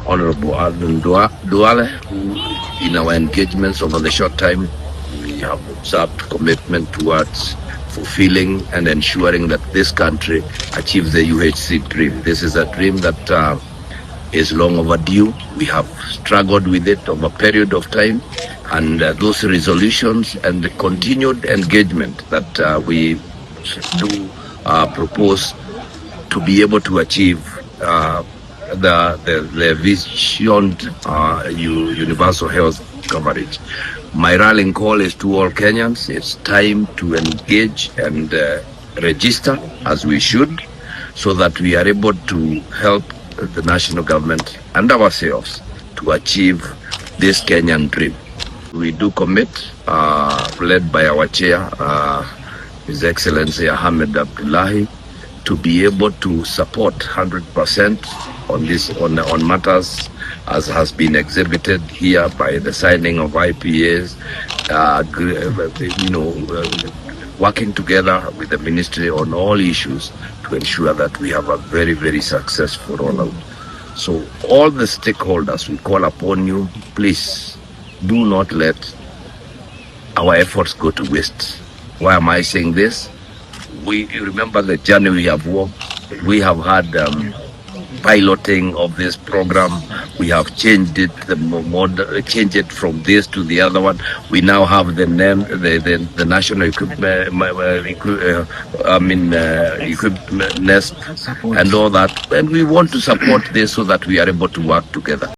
Honorable Duale, who in our engagements over the short time, we have observed commitment towards fulfilling and ensuring that this country achieves the UHC dream. This is a dream that is long overdue. We have struggled with it over a period of time, and those resolutions and the continued engagement that we do propose to be able to achieve the vision universal health coverage. My rallying call is to all Kenyans. It's time to engage and register as we should, so that we are able to help the national government and ourselves to achieve this Kenyan dream. We do commit, led by our chair, His Excellency Ahmed Abdullahi, to be able to support 100% on this on matters as has been exhibited here by the signing of IPAs, working together with the ministry on all issues to ensure that we have a very, very successful rollout. So all the stakeholders, we call upon you, please do not let our efforts go to waste. Why am I saying this? You remember the journey we have walked. We have had piloting of this program. We have changed it, changed it from this to the other one. We now have the name, the national equipment nest and all that. And we want to support this so that we are able to work together.